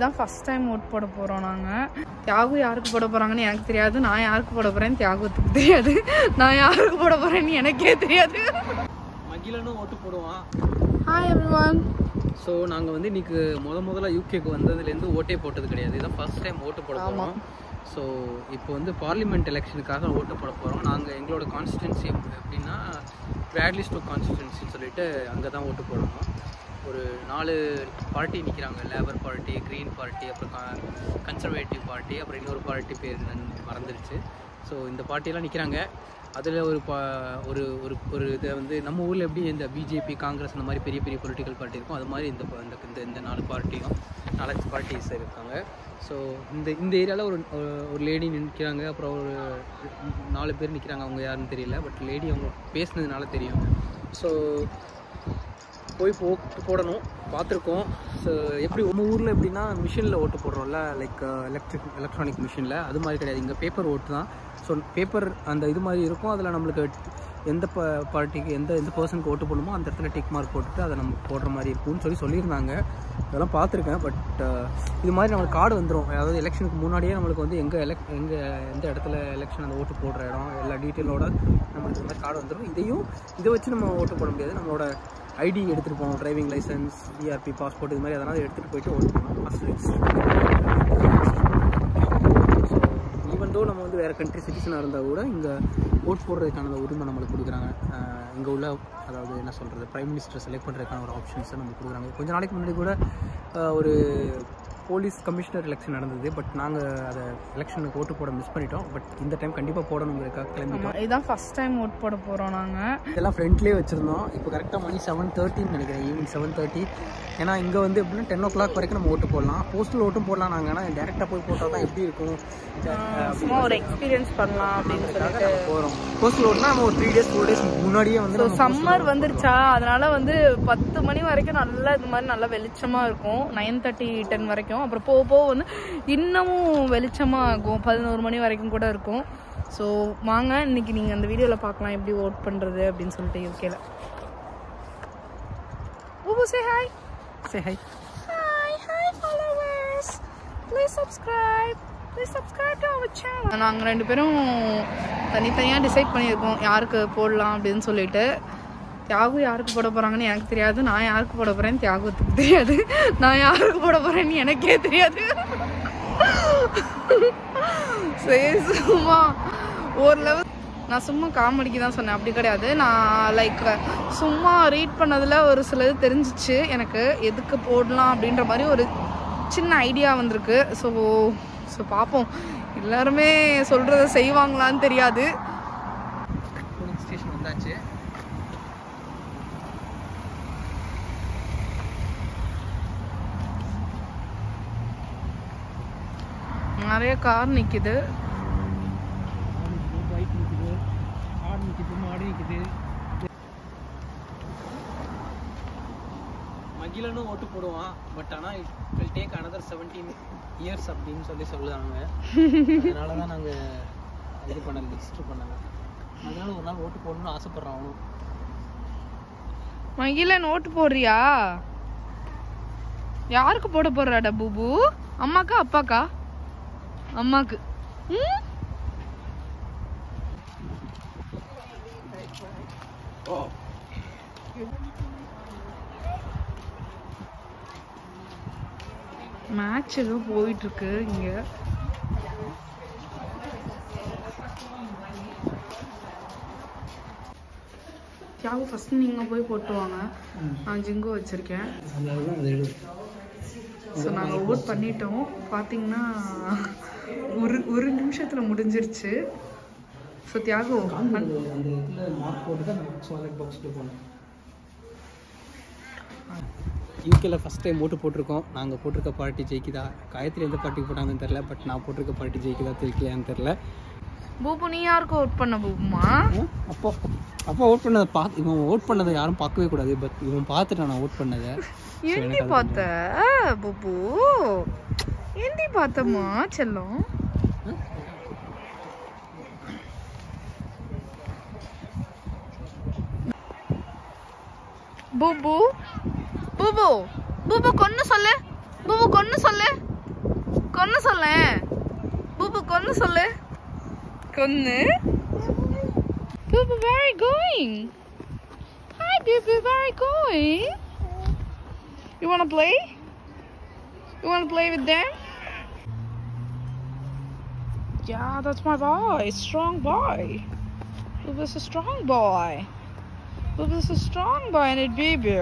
தான் first time vote போட போகிறோம். நாங்கள் தியாகு யாருக்கு போட போகிறாங்கன்னு எனக்கு தெரியாது. நான் யாருக்கு போட போகிறேன்னு தியாகுத்துக்கு தெரியாது. நான் யாருக்கு போட போகிறேன்னு எனக்கே தெரியாது. மகிழனும் ஓட்டு போடுவான். Hi everyone. ஸோ நாங்கள் வந்து இன்றைக்கி முதல்ல யூகேக்கு வந்ததுலேருந்து ஓட்டே போட்டது கிடையாது. இதான் ஃபர்ஸ்ட் டைம் ஓட்டு போட போகிறோம். ஸோ இப்போ வந்து பார்லிமெண்ட் எலெக்ஷனுக்காக ஓட்டு போட போகிறோம். நாங்கள் எங்களோட கான்ஸ்டிடென்சி எப்படின்னா பிராட்லிஸ்டோ கான்ஸ்டிடென்சின்னு சொல்லிட்டு அங்கே தான் ஓட்டு போடணும். ஒரு 4 பார்ட்டி நிற்கிறாங்க. லேபர் பார்ட்டி, க்ரீன் பார்ட்டி, அப்புறம் கன்சர்வேட்டிவ் பார்ட்டி, அப்புறம் இன்னொரு பார்ட்டி பேர் மறந்துடுச்சு. ஸோ இந்த பார்ட்டியெல்லாம் நிற்கிறாங்க. அதில் ஒரு ஒரு இதை வந்து நம்ம ஊரில் எப்படி இந்த பிஜேபி, காங்கிரஸ் அந்த மாதிரி பெரிய பெரிய பொலிட்டிக்கல் பார்ட்டி இருக்கும், அது மாதிரி இந்த 4 பார்ட்டியும் 4 பார்ட்டிஸ் இருக்காங்க. ஸோ இந்த ஏரியாவில் ஒரு லேடி நிற்கிறாங்க. அப்புறம் ஒரு 4 பேர் நிற்கிறாங்க. அவங்க யாருன்னு தெரியல, பட் லேடி அவங்க பேசுனதுனால தெரியும். ஸோ போய் ஓட்டு போடணும். பார்த்துருக்கோம். ஸோ எப்படி உங்கள் ஊரில் எப்படின்னா மிஷினில் ஓட்டு போடுறோம்ல, லைக் எலக்ட்ரானிக் மிஷினில், அது மாதிரி கிடையாது. இங்கே பேப்பர் ஓட்டு தான். ஸோ பேப்பர் அந்த இது மாதிரி இருக்கும். அதில் நம்மளுக்கு எந்த பார்ட்டிக்கு எந்த பர்சனுக்கு ஓட்டு போடணுமோ அந்த இடத்துல டிக் மார்க் போட்டுட்டு அதை நம்ம போடுற மாதிரி இருக்கும்னு சொல்லியிருந்தாங்க. இதெல்லாம் பார்த்துருக்கேன். பட் இது மாதிரி நம்மளுக்கு கார்டு வந்துடும். அதாவது எலெக்ஷனுக்கு முன்னாடியே நம்மளுக்கு வந்து எந்த இடத்துல எலெக்ஷன் அந்த ஓட்டு போடுற இடம் எல்லா டீட்டெயிலோட நம்மளுக்கு இந்த மாதிரி கார்டு வந்துடும். இதை வச்சு நம்ம ஓட்டு போட முடியாது. நம்மளோட ஐடி எடுத்துகிட்டு போகணும். டிரைவிங் லைசன்ஸ், இஆர்பி, பாஸ்போர்ட், இது மாதிரி அதனால் எடுத்துகிட்டு போயிட்டு ஓட்டு போகணும். ஃபஸ்ட்டு ஸோ ஈவன் தோ நம்ம வந்து வேறு கண்ட்ரி சிட்டிசனாக இருந்தால் கூட இங்கே ஓட் போடுறதுக்கான உரிமை நம்மளுக்கு கொடுக்குறாங்க. இங்கே உள்ள அதாவது என்ன சொல்கிறது, ப்ரைம் மினிஸ்டர் செலக்ட் பண்ணுறதுக்கான ஒரு ஆப்ஷன்ஸை நமக்கு கொடுக்குறாங்க. கொஞ்சம் நாளைக்கு முன்னாடி கூட ஒரு போலீஸ் கமிஷனர் எலெக்ஷன் நடந்தது. பட் நாங்கள் அதை எலெக்ஷனுக்கு ஓட்டு போட மிஸ் பண்ணிட்டோம். பட் இந்த டைம் கண்டிப்பாக போடணுங்கிறதுக்காக கிளம்பிட்டோம். இதுதான் ஃபர்ஸ்ட் டைம் ஓட் போட போகிறோம். நாங்கள் இதெல்லாம் ஃப்ரெண்ட்லேயே வச்சுருந்தோம். இப்போ கரெக்டாக மணி 7:30 நினைக்கிறேன், ஈவினிங் 7:30. ஏன்னா இங்கே வந்து எப்படின்னா 10 o'clock வரைக்கும் நம்ம ஓட்டு போடலாம். போஸ்டல் ஓட்டும் போடலாம். நாங்கள் ஆனால் டேரெக்டாக போய் போட்டால் தான் எப்படி இருக்கும், சும்மா ஒரு எக்ஸ்பீரியன்ஸ் பண்ணலாம் அப்படின்னு சொல்லிட்டு போகிறோம். போஸ்டல் ஓட்டுனா நம்ம ஒரு 3 days 4 days முன்னாடியே வந்து சம்மர் வந்துருச்சா, அதனால வந்து 10 மணி வரைக்கும் நல்லா இது மாதிரி நல்லா வெளிச்சமாக இருக்கும். 9:30 10 வரைக்கும். அப்புறம் போக போக வந்து இன்னமும் வெளிச்சமாக ஆகும். 11 மணி வரைக்கும் கூட இருக்கும். ஸோ வாங்க இன்னைக்கு நீங்கள் அந்த வீடியோவில் பார்க்கலாம் எப்படி ஓட் பண்ணுறது அப்படின்னு சொல்லிட்டு யூகேல. Bubu, say hi. Say hi. Hi followers. Please subscribe to our channel. நாங்கள் 2 பேரும் தனித்தனியாக டிசைட் பண்ணியிருக்கோம் யாருக்கு போடலாம் அப்படின்னு சொல்லிட்டு. தியாகு யாருக்கு போட போகிறாங்கன்னு எனக்கு தெரியாது. நான் யாருக்கு போட போகிறேன்னு தியாகுத்துக்கு தெரியாது. நான் யாருக்கு போட போகிறேன்னு எனக்கே தெரியாது. சரி, சும்மா ஒரு லெவல் நான் சும்மா காமெடிக்கு தான் சொன்னேன், அப்படி கிடையாது. நான் லைக் சும்மா ரீட் பண்ணதில் ஒரு சிலது தெரிஞ்சிச்சு எனக்கு, எதுக்கு போடலாம் அப்படின்ற மாதிரி ஒரு சின்ன ஐடியா வந்திருக்கு. ஸோ பார்ப்போம், எல்லாருமே சொல்கிறத செய்வாங்களான்னு தெரியாது. ஸ்டேஷன் வந்தாச்சு. நிறைய கார் நிற்கிது. பைக் நிற்குது, ஆடு நிற்குது, மாடு நிற்குது. மகிழனும் ஓட்டு போடுவான். பட் ஆனால் it will take another 17 years அப்படின்னு சொல்லுவாங்க. அதனால தான் நாங்கள் இது பண்ணல, ரிஜிஸ்டர் பண்ணல. அதனால ஒரு நாள் ஓட்டு போடணும்னு ஆசைப்படுறான் அவனும். மகிழன் ஓட்டு போடுறியா? யாருக்கு போட போடுறாடா பூபு? அம்மாக்கா அப்பாக்கா? அம்மாக்கு. மேட்ச் ஏதோ போயிட்டு இருக்கு இங்க. தியாகு ஃபர்ஸ்ட் நீங்க போய் போட்டுவாங்க. நான் ஜிங்கோ வச்சிருக்கேன். ஸோ நாங்கள் ஓட் பண்ணிட்டோம். பார்த்தீங்கன்னா ஒரு நிமிஷத்தில் முடிஞ்சிருச்சு. ஸோ தியாகு யூகேல ஃபஸ்ட் டைம் ஓட்டு போட்டிருக்கோம். நாங்கள் போட்டிருக்க பார்ட்டி ஜெயிக்குதா, காயத்ரி எந்த பார்ட்டிக்கு போட்டாங்கன்னு தெரில. பட் நான் போட்டிருக்க பார்ட்டி ஜெயிக்குதா ஜெயிக்கலையான்னு தெரில. பூபு நீ யாருக்கு ஓட் பண்ண பூபுமா? அப்போ ஓட் பண்ணதை இவன் ஓட் பண்ணதை யாரும் பார்க்கவே கூடாது. பட் இவன் பார்த்துட்டான் நான் ஓட் பண்ணதை. ஏண்டி பார்த்த பூபு? ஏண்டி பார்த்தம்மா செல்லம்? பூபு பூபு பூபு கொன்னு சொல்லு. பூபு கொன்னு சொல்லு. கொன்னு சொல்லு. பூபு கொன்னு சொல்லு. கொன்னு. Bubu, where are you going? Hi, Bubu, where are you going? You wanna play? You wanna play with them? Yeah, that's my boy. Strong boy. Bubu's a strong boy. Bubu's a strong boy and a baby.